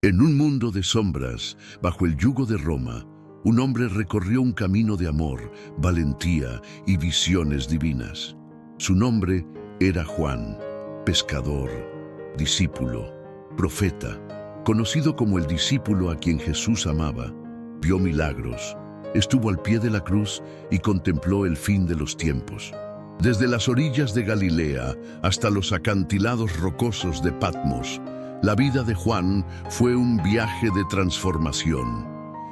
En un mundo de sombras, bajo el yugo de Roma, un hombre recorrió un camino de amor, valentía y visiones divinas. Su nombre era Juan, pescador, discípulo, profeta, conocido como el discípulo a quien Jesús amaba. Vio milagros, estuvo al pie de la cruz y contempló el fin de los tiempos. Desde las orillas de Galilea hasta los acantilados rocosos de Patmos, la vida de Juan fue un viaje de transformación.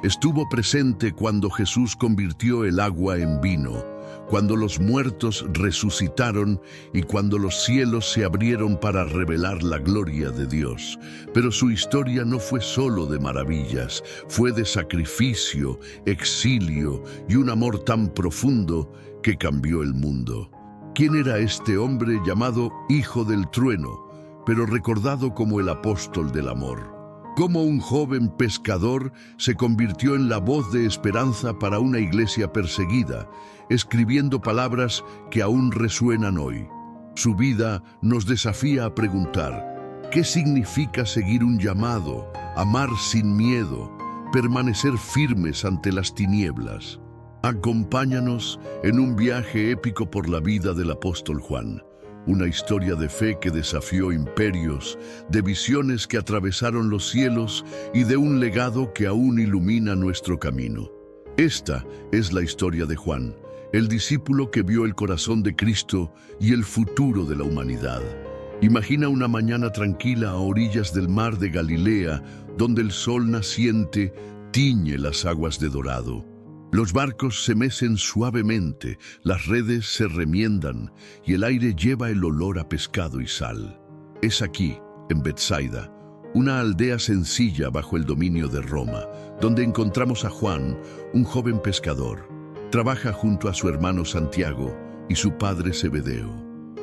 Estuvo presente cuando Jesús convirtió el agua en vino, cuando los muertos resucitaron y cuando los cielos se abrieron para revelar la gloria de Dios. Pero su historia no fue solo de maravillas, fue de sacrificio, exilio y un amor tan profundo que cambió el mundo. ¿Quién era este hombre llamado Hijo del Trueno, pero recordado como el apóstol del amor? Cómo un joven pescador se convirtió en la voz de esperanza para una iglesia perseguida, escribiendo palabras que aún resuenan hoy. Su vida nos desafía a preguntar, ¿qué significa seguir un llamado, amar sin miedo, permanecer firmes ante las tinieblas? Acompáñanos en un viaje épico por la vida del apóstol Juan. Una historia de fe que desafió imperios, de visiones que atravesaron los cielos y de un legado que aún ilumina nuestro camino. Esta es la historia de Juan, el discípulo que vio el corazón de Cristo y el futuro de la humanidad. Imagina una mañana tranquila a orillas del mar de Galilea, donde el sol naciente tiñe las aguas de dorado. Los barcos se mecen suavemente, las redes se remiendan y el aire lleva el olor a pescado y sal. Es aquí, en Betsaida, una aldea sencilla bajo el dominio de Roma, donde encontramos a Juan, un joven pescador. Trabaja junto a su hermano Santiago y su padre Zebedeo,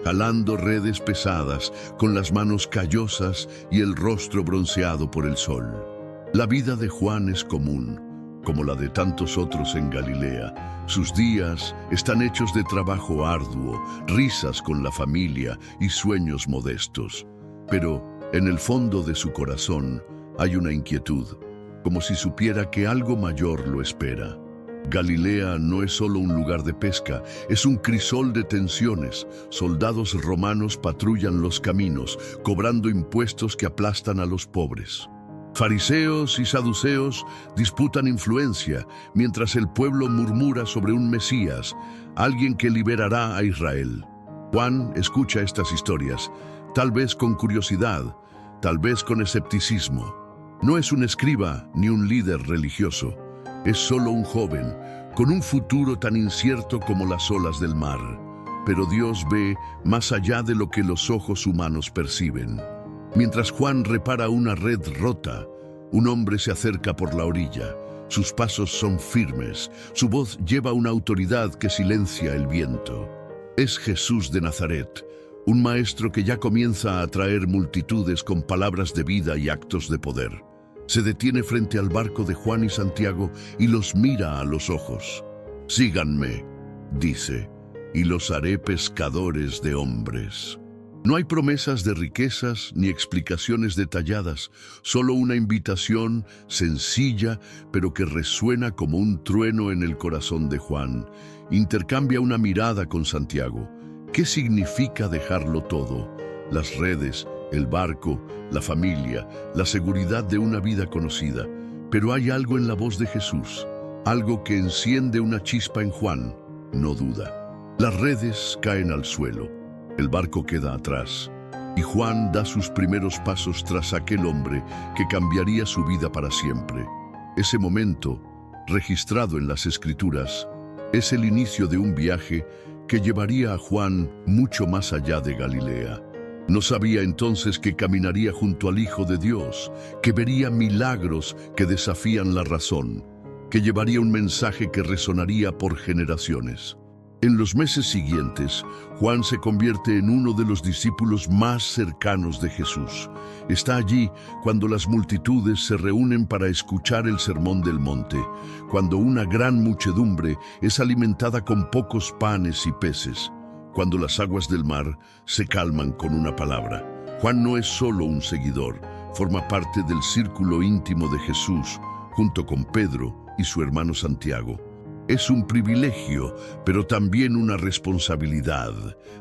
jalando redes pesadas con las manos callosas y el rostro bronceado por el sol. La vida de Juan es común, como la de tantos otros en Galilea. Sus días están hechos de trabajo arduo, risas con la familia y sueños modestos. Pero en el fondo de su corazón hay una inquietud, como si supiera que algo mayor lo espera. Galilea no es solo un lugar de pesca, es un crisol de tensiones. Soldados romanos patrullan los caminos, cobrando impuestos que aplastan a los pobres. Fariseos y saduceos disputan influencia, mientras el pueblo murmura sobre un Mesías, alguien que liberará a Israel. Juan escucha estas historias, tal vez con curiosidad, tal vez con escepticismo. No es un escriba ni un líder religioso, es solo un joven, con un futuro tan incierto como las olas del mar. Pero Dios ve más allá de lo que los ojos humanos perciben. Mientras Juan repara una red rota, un hombre se acerca por la orilla. Sus pasos son firmes, su voz lleva una autoridad que silencia el viento. Es Jesús de Nazaret, un maestro que ya comienza a atraer multitudes con palabras de vida y actos de poder. Se detiene frente al barco de Juan y Santiago y los mira a los ojos. «Síganme», dice, «y los haré pescadores de hombres». No hay promesas de riquezas ni explicaciones detalladas, solo una invitación sencilla, pero que resuena como un trueno en el corazón de Juan. Intercambia una mirada con Santiago. ¿Qué significa dejarlo todo? Las redes, el barco, la familia, la seguridad de una vida conocida. Pero hay algo en la voz de Jesús, algo que enciende una chispa en Juan. No duda. Las redes caen al suelo. El barco queda atrás, y Juan da sus primeros pasos tras aquel hombre que cambiaría su vida para siempre. Ese momento, registrado en las Escrituras, es el inicio de un viaje que llevaría a Juan mucho más allá de Galilea. No sabía entonces que caminaría junto al Hijo de Dios, que vería milagros que desafían la razón, que llevaría un mensaje que resonaría por generaciones. En los meses siguientes, Juan se convierte en uno de los discípulos más cercanos de Jesús. Está allí cuando las multitudes se reúnen para escuchar el Sermón del Monte, cuando una gran muchedumbre es alimentada con pocos panes y peces, cuando las aguas del mar se calman con una palabra. Juan no es solo un seguidor, forma parte del círculo íntimo de Jesús, junto con Pedro y su hermano Santiago. Es un privilegio, pero también una responsabilidad.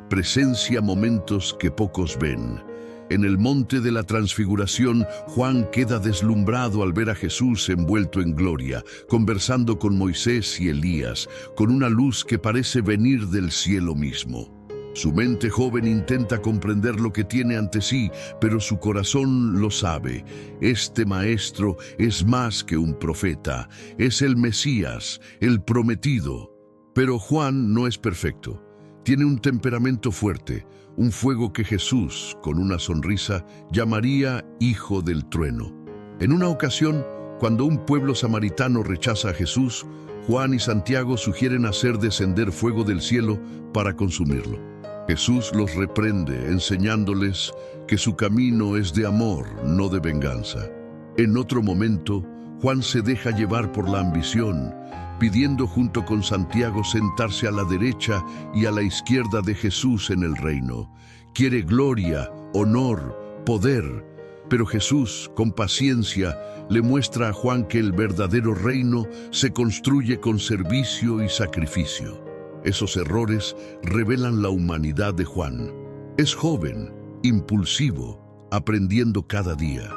Presencia momentos que pocos ven. En el monte de la Transfiguración, Juan queda deslumbrado al ver a Jesús envuelto en gloria, conversando con Moisés y Elías, con una luz que parece venir del cielo mismo. Su mente joven intenta comprender lo que tiene ante sí, pero su corazón lo sabe. Este maestro es más que un profeta, es el Mesías, el prometido. Pero Juan no es perfecto. Tiene un temperamento fuerte, un fuego que Jesús, con una sonrisa, llamaría Hijo del Trueno. En una ocasión, cuando un pueblo samaritano rechaza a Jesús, Juan y Santiago sugieren hacer descender fuego del cielo para consumirlo. Jesús los reprende, enseñándoles que su camino es de amor, no de venganza. En otro momento, Juan se deja llevar por la ambición, pidiendo junto con Santiago sentarse a la derecha y a la izquierda de Jesús en el reino. Quiere gloria, honor, poder, pero Jesús, con paciencia, le muestra a Juan que el verdadero reino se construye con servicio y sacrificio. Esos errores revelan la humanidad de Juan. Es joven, impulsivo, aprendiendo cada día.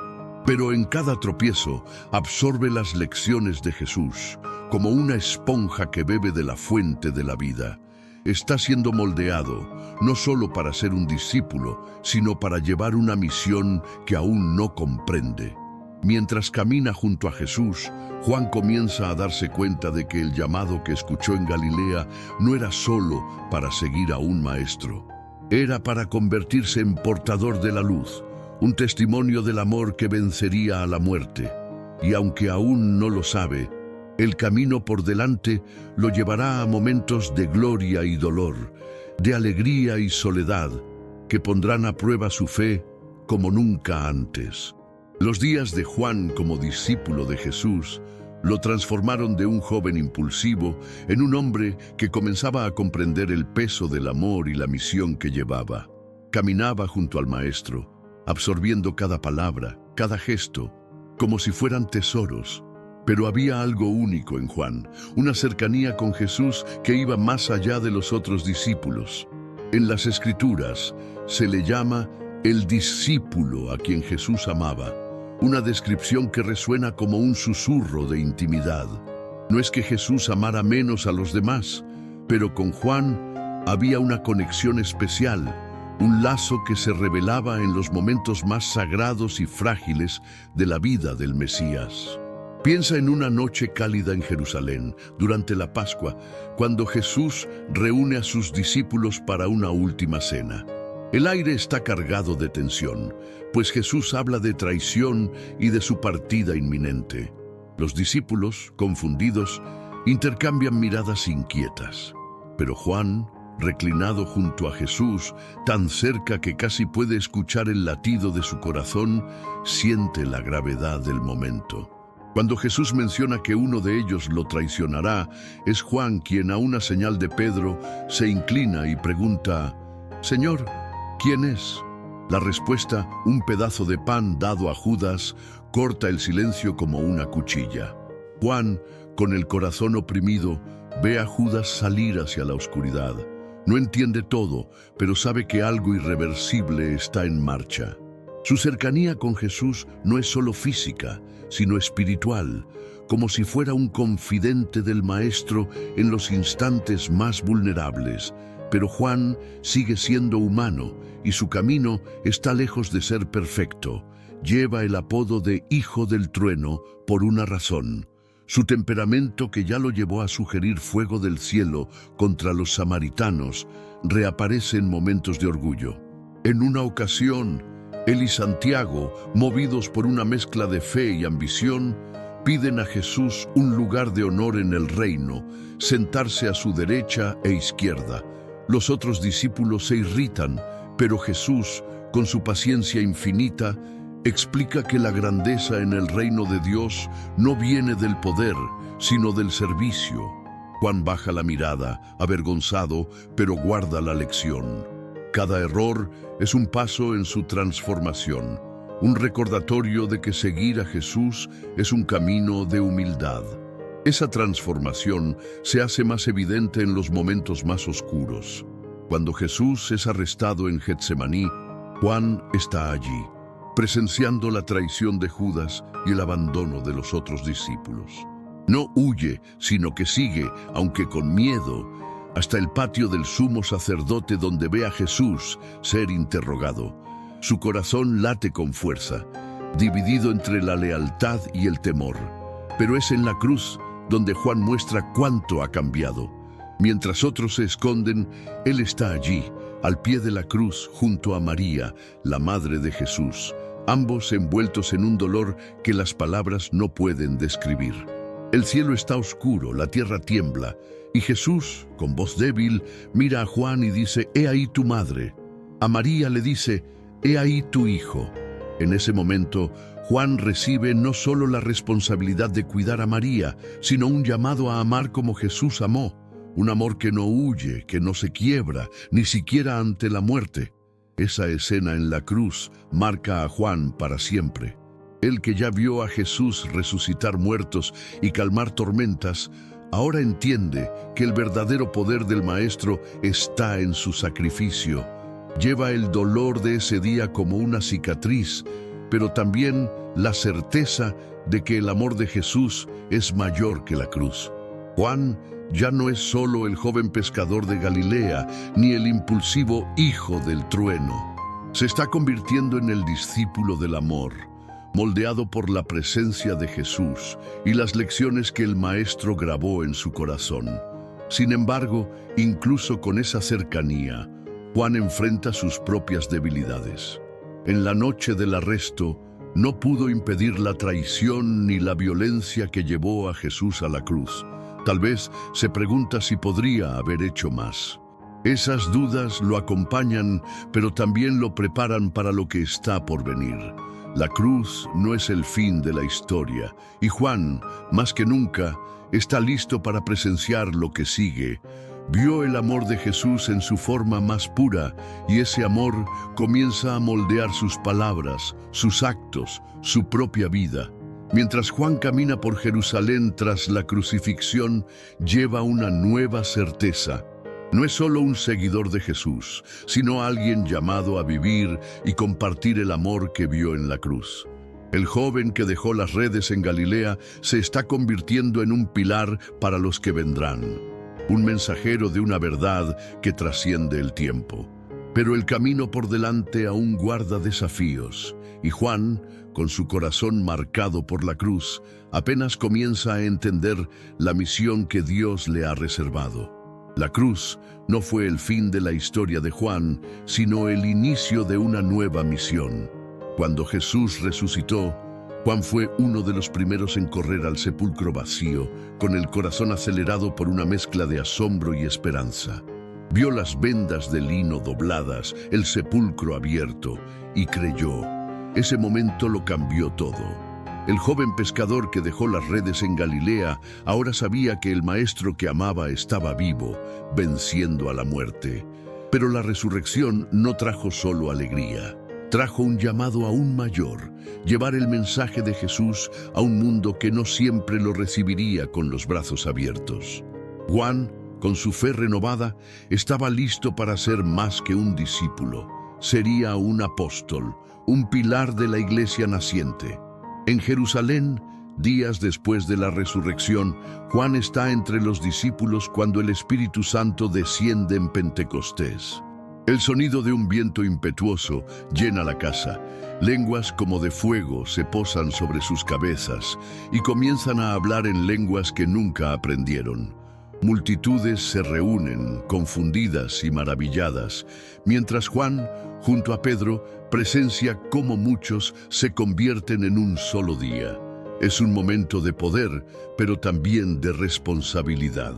Pero en cada tropiezo absorbe las lecciones de Jesús, como una esponja que bebe de la fuente de la vida. Está siendo moldeado, no solo para ser un discípulo, sino para llevar una misión que aún no comprende. Mientras camina junto a Jesús, Juan comienza a darse cuenta de que el llamado que escuchó en Galilea no era solo para seguir a un maestro. Era para convertirse en portador de la luz, un testimonio del amor que vencería a la muerte. Y aunque aún no lo sabe, el camino por delante lo llevará a momentos de gloria y dolor, de alegría y soledad, que pondrán a prueba su fe como nunca antes. Los días de Juan como discípulo de Jesús lo transformaron de un joven impulsivo en un hombre que comenzaba a comprender el peso del amor y la misión que llevaba. Caminaba junto al Maestro, absorbiendo cada palabra, cada gesto, como si fueran tesoros. Pero había algo único en Juan, una cercanía con Jesús que iba más allá de los otros discípulos. En las Escrituras se le llama el discípulo a quien Jesús amaba, una descripción que resuena como un susurro de intimidad. No es que Jesús amara menos a los demás, pero con Juan había una conexión especial, un lazo que se revelaba en los momentos más sagrados y frágiles de la vida del Mesías. Piensa en una noche cálida en Jerusalén, durante la Pascua, cuando Jesús reúne a sus discípulos para una última cena. El aire está cargado de tensión, pues Jesús habla de traición y de su partida inminente. Los discípulos, confundidos, intercambian miradas inquietas. Pero Juan, reclinado junto a Jesús, tan cerca que casi puede escuchar el latido de su corazón, siente la gravedad del momento. Cuando Jesús menciona que uno de ellos lo traicionará, es Juan quien, a una señal de Pedro, se inclina y pregunta: «Señor, ¿quién es?». La respuesta, un pedazo de pan dado a Judas, corta el silencio como una cuchilla. Juan, con el corazón oprimido, ve a Judas salir hacia la oscuridad. No entiende todo, pero sabe que algo irreversible está en marcha. Su cercanía con Jesús no es solo física, sino espiritual, como si fuera un confidente del Maestro en los instantes más vulnerables. Pero Juan sigue siendo humano y su camino está lejos de ser perfecto. Lleva el apodo de Hijo del Trueno por una razón. Su temperamento, que ya lo llevó a sugerir fuego del cielo contra los samaritanos, reaparece en momentos de orgullo. En una ocasión, él y Santiago, movidos por una mezcla de fe y ambición, piden a Jesús un lugar de honor en el reino, sentarse a su derecha e izquierda. Los otros discípulos se irritan, pero Jesús, con su paciencia infinita, explica que la grandeza en el reino de Dios no viene del poder, sino del servicio. Juan baja la mirada, avergonzado, pero guarda la lección. Cada error es un paso en su transformación. un recordatorio de que seguir a Jesús es un camino de humildad. Esa transformación se hace más evidente en los momentos más oscuros. Cuando Jesús es arrestado en Getsemaní, Juan está allí, presenciando la traición de Judas y el abandono de los otros discípulos. No huye, sino que sigue, aunque con miedo, hasta el patio del sumo sacerdote donde ve a Jesús ser interrogado. Su corazón late con fuerza, dividido entre la lealtad y el temor. Pero es en la cruz donde Juan muestra cuánto ha cambiado. Mientras otros se esconden, él está allí, al pie de la cruz, junto a María, la madre de Jesús, ambos envueltos en un dolor que las palabras no pueden describir. El cielo está oscuro, la tierra tiembla, y Jesús, con voz débil, mira a Juan y dice: «He ahí tu madre». A María le dice: «He ahí tu hijo». En ese momento, Juan recibe no solo la responsabilidad de cuidar a María, sino un llamado a amar como Jesús amó, un amor que no huye, que no se quiebra, ni siquiera ante la muerte. Esa escena en la cruz marca a Juan para siempre. Él que ya vio a Jesús resucitar muertos y calmar tormentas, ahora entiende que el verdadero poder del Maestro está en su sacrificio. Lleva el dolor de ese día como una cicatriz, pero también la certeza de que el amor de Jesús es mayor que la cruz. Juan ya no es solo el joven pescador de Galilea, ni el impulsivo hijo del trueno. Se está convirtiendo en el discípulo del amor, moldeado por la presencia de Jesús y las lecciones que el Maestro grabó en su corazón. Sin embargo, incluso con esa cercanía, Juan enfrenta sus propias debilidades. En la noche del arresto, no pudo impedir la traición ni la violencia que llevó a Jesús a la cruz. Tal vez se pregunta si podría haber hecho más. Esas dudas lo acompañan, pero también lo preparan para lo que está por venir. La cruz no es el fin de la historia, y Juan, más que nunca, está listo para presenciar lo que sigue. Vio el amor de Jesús en su forma más pura, y ese amor comienza a moldear sus palabras, sus actos, su propia vida. Mientras Juan camina por Jerusalén tras la crucifixión, lleva una nueva certeza. No es solo un seguidor de Jesús, sino alguien llamado a vivir y compartir el amor que vio en la cruz. El joven que dejó las redes en Galilea se está convirtiendo en un pilar para los que vendrán, un mensajero de una verdad que trasciende el tiempo. Pero el camino por delante aún guarda desafíos, y Juan, con su corazón marcado por la cruz, apenas comienza a entender la misión que Dios le ha reservado. La cruz no fue el fin de la historia de Juan, sino el inicio de una nueva misión. Cuando Jesús resucitó, Juan fue uno de los primeros en correr al sepulcro vacío, con el corazón acelerado por una mezcla de asombro y esperanza. Vio las vendas de lino dobladas, el sepulcro abierto, y creyó. Ese momento lo cambió todo. El joven pescador que dejó las redes en Galilea ahora sabía que el Maestro que amaba estaba vivo, venciendo a la muerte. Pero la resurrección no trajo solo alegría. Trajo un llamado aún mayor: llevar el mensaje de Jesús a un mundo que no siempre lo recibiría con los brazos abiertos. Juan, con su fe renovada, estaba listo para ser más que un discípulo. Sería un apóstol, un pilar de la iglesia naciente. En Jerusalén, días después de la resurrección, Juan está entre los discípulos cuando el Espíritu Santo desciende en Pentecostés. El sonido de un viento impetuoso llena la casa. Lenguas como de fuego se posan sobre sus cabezas y comienzan a hablar en lenguas que nunca aprendieron. Multitudes se reúnen, confundidas y maravilladas, mientras Juan, junto a Pedro, presencia cómo muchos se convierten en un solo día. Es un momento de poder, pero también de responsabilidad.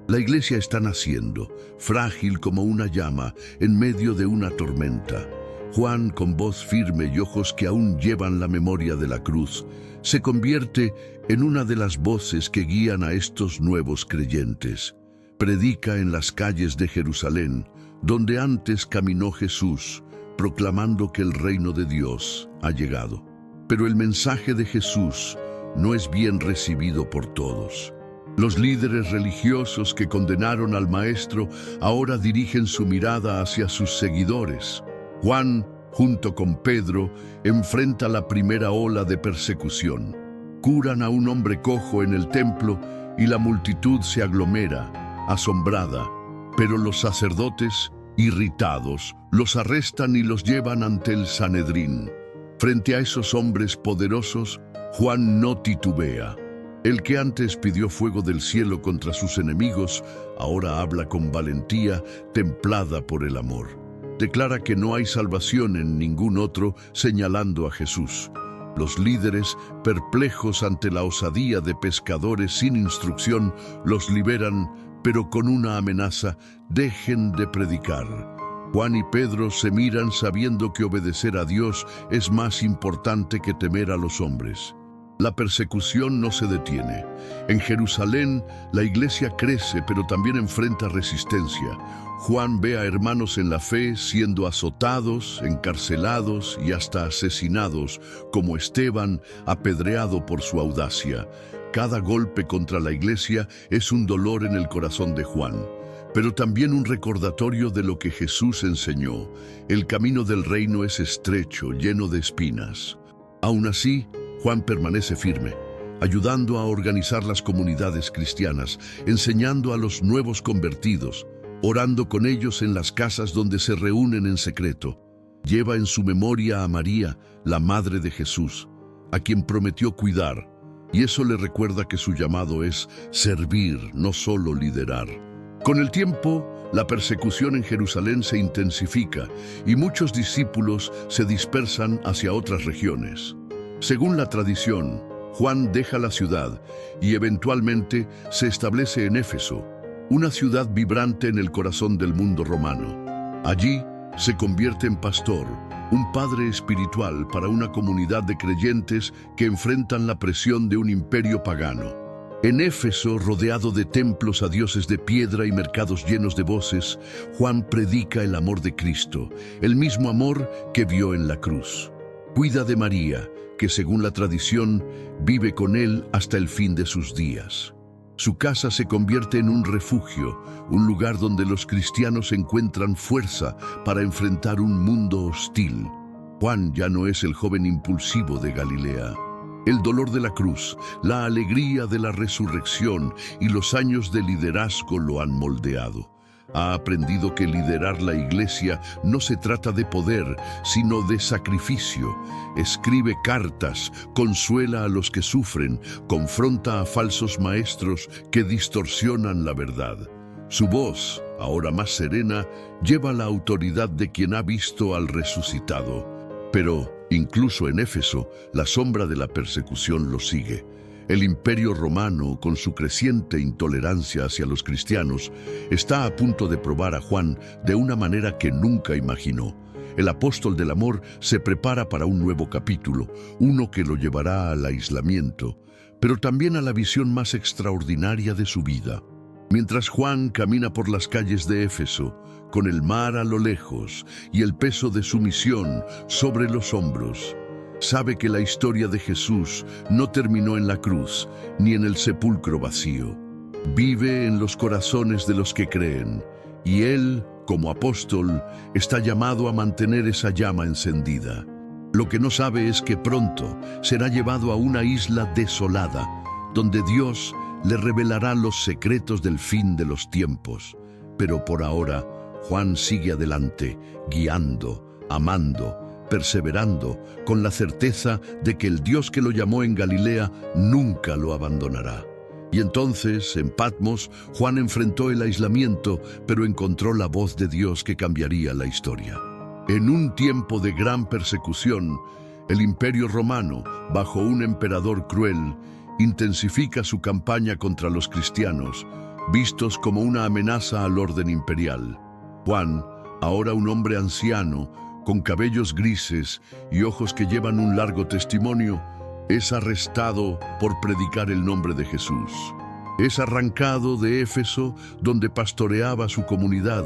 La iglesia está naciendo, frágil como una llama, en medio de una tormenta. Juan, con voz firme y ojos que aún llevan la memoria de la cruz, se convierte en una de las voces que guían a estos nuevos creyentes. Predica en las calles de Jerusalén, donde antes caminó Jesús, proclamando que el reino de Dios ha llegado. Pero el mensaje de Jesús no es bien recibido por todos. Los líderes religiosos que condenaron al Maestro ahora dirigen su mirada hacia sus seguidores. Juan, junto con Pedro, enfrenta la primera ola de persecución. Curan a un hombre cojo en el templo y la multitud se aglomera, asombrada. Pero los sacerdotes, irritados, los arrestan y los llevan ante el Sanedrín. Frente a esos hombres poderosos, Juan no titubea. El que antes pidió fuego del cielo contra sus enemigos, ahora habla con valentía, templada por el amor. Declara que no hay salvación en ningún otro, señalando a Jesús. Los líderes, perplejos ante la osadía de pescadores sin instrucción, los liberan, pero con una amenaza: dejen de predicar. Juan y Pedro se miran sabiendo que obedecer a Dios es más importante que temer a los hombres. La persecución no se detiene. En Jerusalén, la iglesia crece, pero también enfrenta resistencia. Juan ve a hermanos en la fe siendo azotados, encarcelados y hasta asesinados, como Esteban, apedreado por su audacia. Cada golpe contra la iglesia es un dolor en el corazón de Juan, pero también un recordatorio de lo que Jesús enseñó. El camino del reino es estrecho, lleno de espinas. Aún así, Juan permanece firme, ayudando a organizar las comunidades cristianas, enseñando a los nuevos convertidos, orando con ellos en las casas donde se reúnen en secreto. Lleva en su memoria a María, la madre de Jesús, a quien prometió cuidar, y eso le recuerda que su llamado es servir, no solo liderar. Con el tiempo, la persecución en Jerusalén se intensifica y muchos discípulos se dispersan hacia otras regiones. Según la tradición, Juan deja la ciudad y eventualmente se establece en Éfeso, una ciudad vibrante en el corazón del mundo romano. Allí se convierte en pastor, un padre espiritual para una comunidad de creyentes que enfrentan la presión de un imperio pagano. En Éfeso, rodeado de templos a dioses de piedra y mercados llenos de voces, Juan predica el amor de Cristo, el mismo amor que vio en la cruz. Cuida de María, que según la tradición vive con él hasta el fin de sus días. Su casa se convierte en un refugio, un lugar donde los cristianos encuentran fuerza para enfrentar un mundo hostil. Juan ya no es el joven impulsivo de Galilea. El dolor de la cruz, la alegría de la resurrección y los años de liderazgo lo han moldeado. Ha aprendido que liderar la iglesia no se trata de poder, sino de sacrificio. Escribe cartas, consuela a los que sufren, confronta a falsos maestros que distorsionan la verdad. Su voz, ahora más serena, lleva la autoridad de quien ha visto al resucitado. Pero, incluso en Éfeso, la sombra de la persecución lo sigue. El Imperio Romano, con su creciente intolerancia hacia los cristianos, está a punto de probar a Juan de una manera que nunca imaginó. El apóstol del amor se prepara para un nuevo capítulo, uno que lo llevará al aislamiento, pero también a la visión más extraordinaria de su vida. Mientras Juan camina por las calles de Éfeso, con el mar a lo lejos y el peso de su misión sobre los hombros, sabe que la historia de Jesús no terminó en la cruz ni en el sepulcro vacío. Vive en los corazones de los que creen, y él, como apóstol, está llamado a mantener esa llama encendida. Lo que no sabe es que pronto será llevado a una isla desolada, donde Dios le revelará los secretos del fin de los tiempos. Pero por ahora, Juan sigue adelante, guiando, amando, perseverando, con la certeza de que el Dios que lo llamó en Galilea nunca lo abandonará. Y entonces, en Patmos, Juan enfrentó el aislamiento, pero encontró la voz de Dios que cambiaría la historia. En un tiempo de gran persecución, el Imperio Romano, bajo un emperador cruel, intensifica su campaña contra los cristianos, vistos como una amenaza al orden imperial. Juan, ahora un hombre anciano, con cabellos grises y ojos que llevan un largo testimonio, es arrestado por predicar el nombre de Jesús. Es arrancado de Éfeso, donde pastoreaba su comunidad,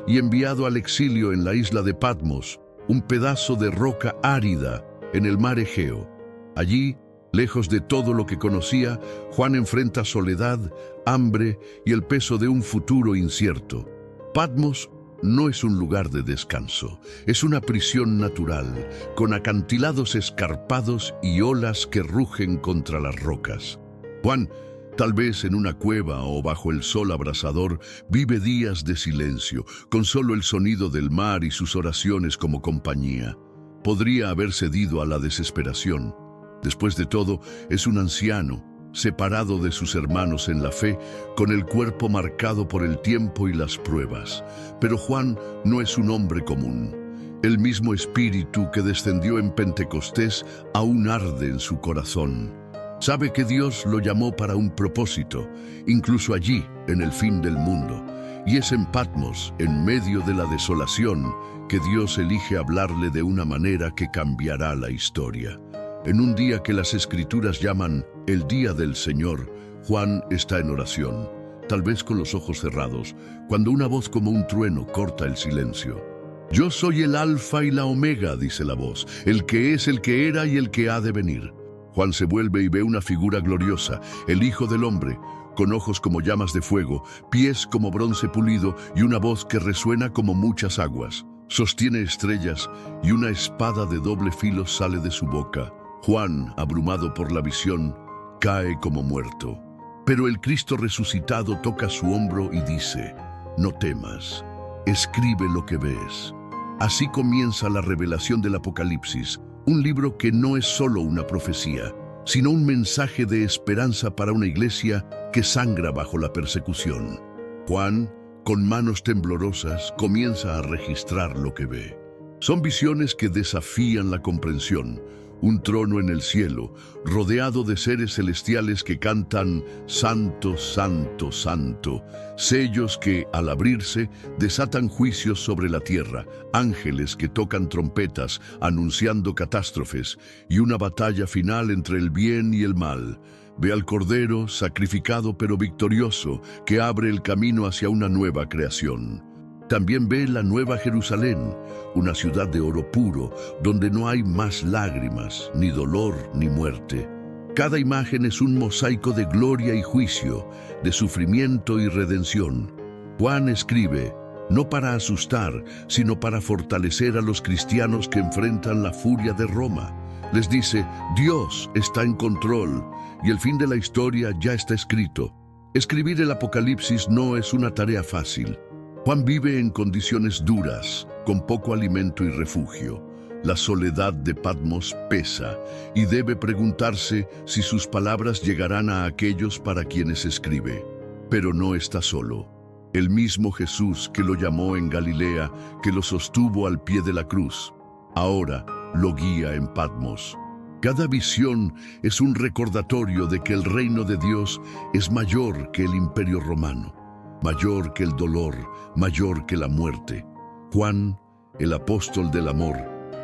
y enviado al exilio en la isla de Patmos, un pedazo de roca árida en el mar Egeo. Allí, lejos de todo lo que conocía, Juan enfrenta soledad, hambre y el peso de un futuro incierto. Patmos no es un lugar de descanso, es una prisión natural, con acantilados escarpados y olas que rugen contra las rocas. Juan, tal vez en una cueva o bajo el sol abrasador, vive días de silencio, con solo el sonido del mar y sus oraciones como compañía. Podría haber cedido a la desesperación. Después de todo, es un anciano, separado de sus hermanos en la fe, con el cuerpo marcado por el tiempo y las pruebas. Pero Juan no es un hombre común. El mismo espíritu que descendió en Pentecostés aún arde en su corazón. Sabe que Dios lo llamó para un propósito, incluso allí, en el fin del mundo. Y es en Patmos, en medio de la desolación, que Dios elige hablarle de una manera que cambiará la historia. En un día que las Escrituras llaman el Día del Señor, Juan está en oración, tal vez con los ojos cerrados, cuando una voz como un trueno corta el silencio. «Yo soy el Alfa y la Omega», dice la voz, «el que es, el que era y el que ha de venir». Juan se vuelve y ve una figura gloriosa, el Hijo del Hombre, con ojos como llamas de fuego, pies como bronce pulido y una voz que resuena como muchas aguas. Sostiene estrellas y una espada de doble filo sale de su boca. Juan, abrumado por la visión, cae como muerto. Pero el Cristo resucitado toca su hombro y dice: «No temas, escribe lo que ves». Así comienza la revelación del Apocalipsis, un libro que no es solo una profecía, sino un mensaje de esperanza para una iglesia que sangra bajo la persecución. Juan, con manos temblorosas, comienza a registrar lo que ve. Son visiones que desafían la comprensión. Un trono en el cielo, rodeado de seres celestiales que cantan «Santo, Santo, Santo», sellos que, al abrirse, desatan juicios sobre la tierra, ángeles que tocan trompetas, anunciando catástrofes, y una batalla final entre el bien y el mal. Ve al Cordero, sacrificado pero victorioso, que abre el camino hacia una nueva creación. También ve la Nueva Jerusalén, una ciudad de oro puro, donde no hay más lágrimas, ni dolor, ni muerte. Cada imagen es un mosaico de gloria y juicio, de sufrimiento y redención. Juan escribe, no para asustar, sino para fortalecer a los cristianos que enfrentan la furia de Roma. Les dice, Dios está en control, y el fin de la historia ya está escrito. Escribir el Apocalipsis no es una tarea fácil. Juan vive en condiciones duras, con poco alimento y refugio. La soledad de Patmos pesa y debe preguntarse si sus palabras llegarán a aquellos para quienes escribe. Pero no está solo. El mismo Jesús que lo llamó en Galilea, que lo sostuvo al pie de la cruz, ahora lo guía en Patmos. Cada visión es un recordatorio de que el reino de Dios es mayor que el imperio romano. Mayor que el dolor, mayor que la muerte. Juan, el apóstol del amor,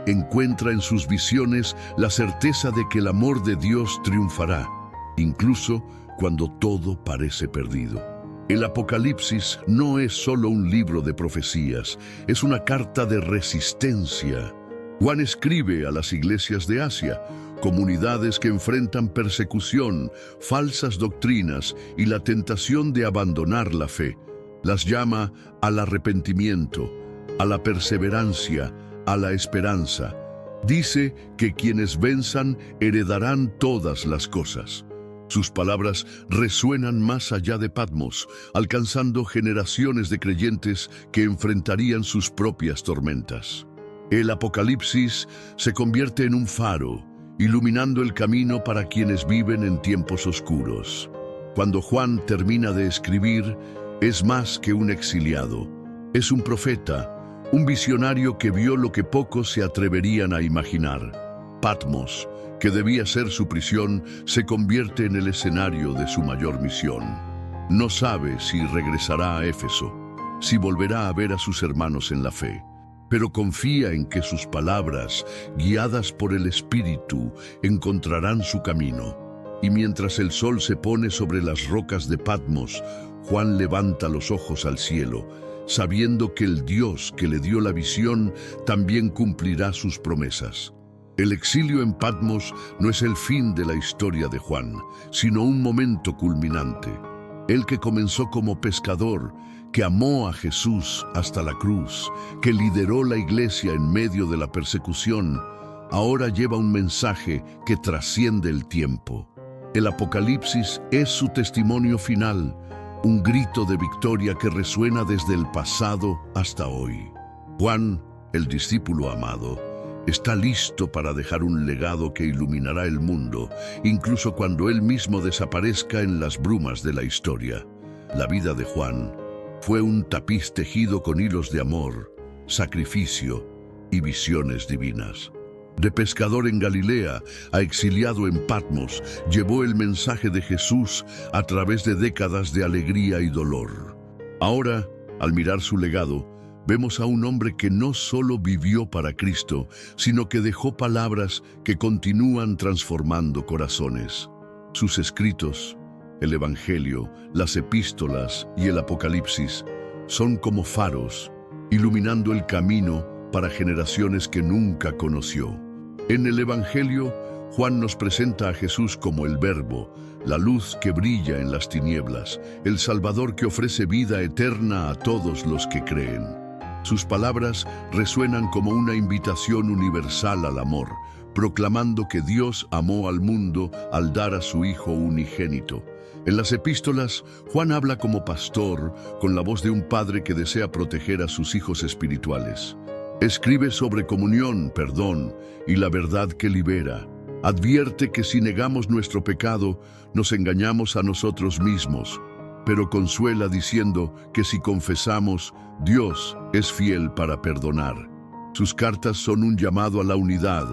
encuentra en sus visiones la certeza de que el amor de Dios triunfará, incluso cuando todo parece perdido. El Apocalipsis no es solo un libro de profecías, es una carta de resistencia. Juan escribe a las iglesias de Asia, comunidades que enfrentan persecución, falsas doctrinas y la tentación de abandonar la fe. Las llama al arrepentimiento, a la perseverancia, a la esperanza. Dice que quienes venzan heredarán todas las cosas. Sus palabras resuenan más allá de Patmos, alcanzando generaciones de creyentes que enfrentarían sus propias tormentas. El Apocalipsis se convierte en un faro, iluminando el camino para quienes viven en tiempos oscuros. Cuando Juan termina de escribir, es más que un exiliado. Es un profeta, un visionario que vio lo que pocos se atreverían a imaginar. Patmos, que debía ser su prisión, se convierte en el escenario de su mayor misión. No sabe si regresará a Éfeso, si volverá a ver a sus hermanos en la fe, pero confía en que sus palabras, guiadas por el Espíritu, encontrarán su camino. Y mientras el sol se pone sobre las rocas de Patmos, Juan levanta los ojos al cielo, sabiendo que el Dios que le dio la visión también cumplirá sus promesas. El exilio en Patmos no es el fin de la historia de Juan, sino un momento culminante. Él que comenzó como pescador, que amó a Jesús hasta la cruz, que lideró la iglesia en medio de la persecución, ahora lleva un mensaje que trasciende el tiempo. El Apocalipsis es su testimonio final, un grito de victoria que resuena desde el pasado hasta hoy. Juan, el discípulo amado, está listo para dejar un legado que iluminará el mundo, incluso cuando él mismo desaparezca en las brumas de la historia. La vida de Juan fue un tapiz tejido con hilos de amor, sacrificio y visiones divinas. De pescador en Galilea a exiliado en Patmos, llevó el mensaje de Jesús a través de décadas de alegría y dolor. Ahora, al mirar su legado, vemos a un hombre que no solo vivió para Cristo, sino que dejó palabras que continúan transformando corazones. Sus escritos, el Evangelio, las epístolas y el Apocalipsis son como faros, iluminando el camino para generaciones que nunca conoció. En el Evangelio, Juan nos presenta a Jesús como el Verbo, la luz que brilla en las tinieblas, el Salvador que ofrece vida eterna a todos los que creen. Sus palabras resuenan como una invitación universal al amor, proclamando que Dios amó al mundo al dar a su Hijo unigénito. En las epístolas, Juan habla como pastor, con la voz de un padre que desea proteger a sus hijos espirituales. Escribe sobre comunión, perdón y la verdad que libera. Advierte que si negamos nuestro pecado, nos engañamos a nosotros mismos, pero consuela diciendo que si confesamos, Dios es fiel para perdonar. Sus cartas son un llamado a la unidad,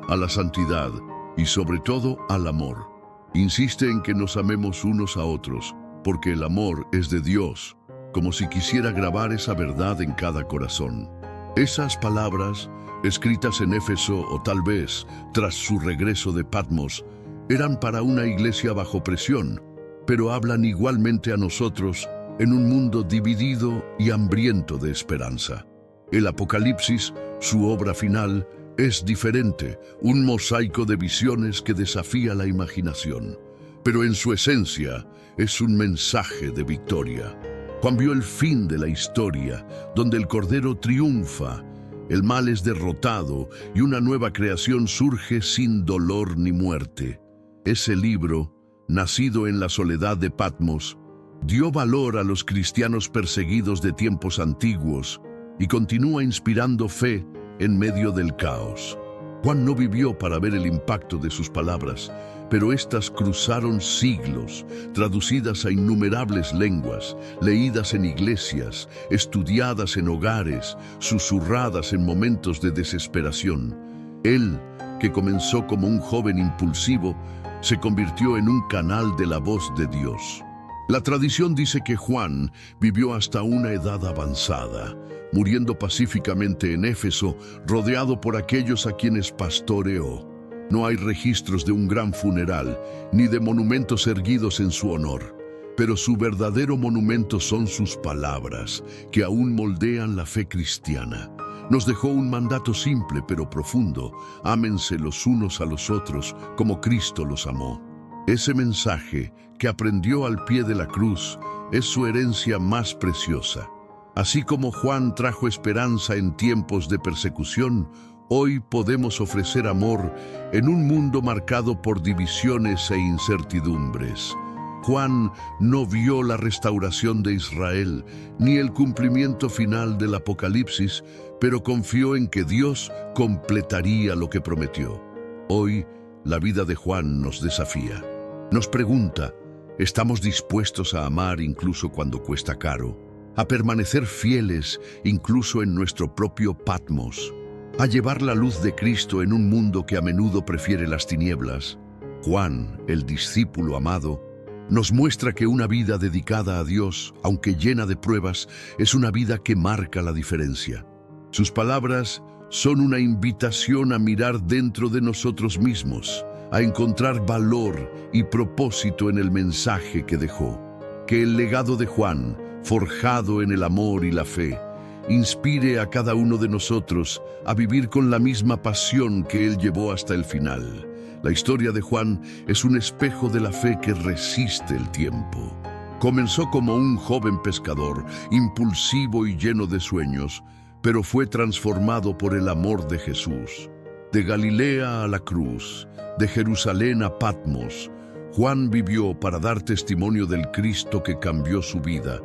a la santidad y sobre todo al amor. Insiste en que nos amemos unos a otros, porque el amor es de Dios, como si quisiera grabar esa verdad en cada corazón. Esas palabras, escritas en Éfeso o tal vez tras su regreso de Patmos, eran para una iglesia bajo presión, pero hablan igualmente a nosotros en un mundo dividido y hambriento de esperanza. El Apocalipsis, su obra final, es diferente, un mosaico de visiones que desafía la imaginación, pero en su esencia es un mensaje de victoria. Juan vio el fin de la historia, donde el Cordero triunfa, el mal es derrotado y una nueva creación surge sin dolor ni muerte. Ese libro, nacido en la soledad de Patmos, dio valor a los cristianos perseguidos de tiempos antiguos y continúa inspirando fe en medio del caos. Juan no vivió para ver el impacto de sus palabras, pero éstas cruzaron siglos, traducidas a innumerables lenguas, leídas en iglesias, estudiadas en hogares, susurradas en momentos de desesperación. Él, que comenzó como un joven impulsivo, se convirtió en un canal de la voz de Dios. La tradición dice que Juan vivió hasta una edad avanzada, muriendo pacíficamente en Éfeso, rodeado por aquellos a quienes pastoreó. No hay registros de un gran funeral, ni de monumentos erguidos en su honor, pero su verdadero monumento son sus palabras, que aún moldean la fe cristiana. Nos dejó un mandato simple pero profundo: ámense los unos a los otros como Cristo los amó. Ese mensaje, que aprendió al pie de la cruz, es su herencia más preciosa. Así como Juan trajo esperanza en tiempos de persecución, hoy podemos ofrecer amor en un mundo marcado por divisiones e incertidumbres. Juan no vio la restauración de Israel, ni el cumplimiento final del Apocalipsis, pero confió en que Dios completaría lo que prometió. Hoy, la vida de Juan nos desafía. Nos pregunta, ¿estamos dispuestos a amar incluso cuando cuesta caro? ¿A permanecer fieles incluso en nuestro propio Patmos? ¿A llevar la luz de Cristo en un mundo que a menudo prefiere las tinieblas? Juan, el discípulo amado, nos muestra que una vida dedicada a Dios, aunque llena de pruebas, es una vida que marca la diferencia. Sus palabras son una invitación a mirar dentro de nosotros mismos, a encontrar valor y propósito en el mensaje que dejó. Que el legado de Juan, forjado en el amor y la fe, inspire a cada uno de nosotros a vivir con la misma pasión que Él llevó hasta el final. La historia de Juan es un espejo de la fe que resiste el tiempo. Comenzó como un joven pescador, impulsivo y lleno de sueños, pero fue transformado por el amor de Jesús. De Galilea a la cruz, de Jerusalén a Patmos, Juan vivió para dar testimonio del Cristo que cambió su vida.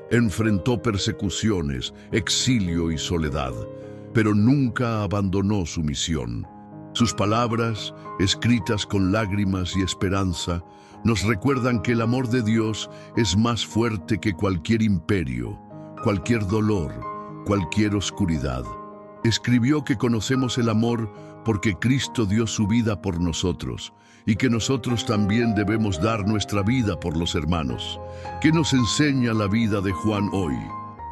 Enfrentó persecuciones, exilio y soledad, pero nunca abandonó su misión. Sus palabras, escritas con lágrimas y esperanza, nos recuerdan que el amor de Dios es más fuerte que cualquier imperio, cualquier dolor, cualquier oscuridad. Escribió que conocemos el amor porque Cristo dio su vida por nosotros y que nosotros también debemos dar nuestra vida por los hermanos. ¿Qué nos enseña la vida de Juan hoy?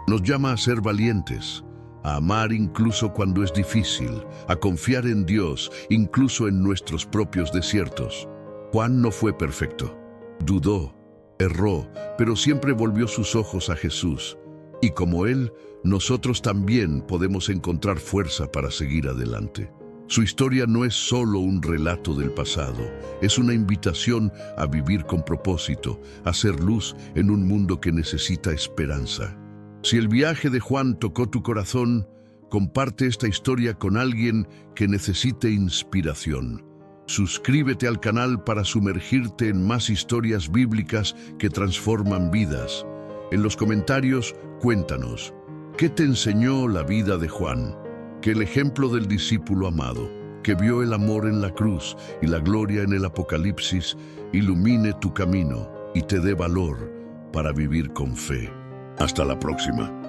Nos llama a ser valientes, a amar incluso cuando es difícil, a confiar en Dios incluso en nuestros propios desiertos. Juan no fue perfecto. Dudó, erró, pero siempre volvió sus ojos a Jesús. Y como Él, nosotros también podemos encontrar fuerza para seguir adelante. Su historia no es solo un relato del pasado, es una invitación a vivir con propósito, a ser luz en un mundo que necesita esperanza. Si el viaje de Juan tocó tu corazón, comparte esta historia con alguien que necesite inspiración. Suscríbete al canal para sumergirte en más historias bíblicas que transforman vidas. En los comentarios, cuéntanos, ¿qué te enseñó la vida de Juan? Que el ejemplo del discípulo amado, que vio el amor en la cruz y la gloria en el Apocalipsis, ilumine tu camino y te dé valor para vivir con fe. Hasta la próxima.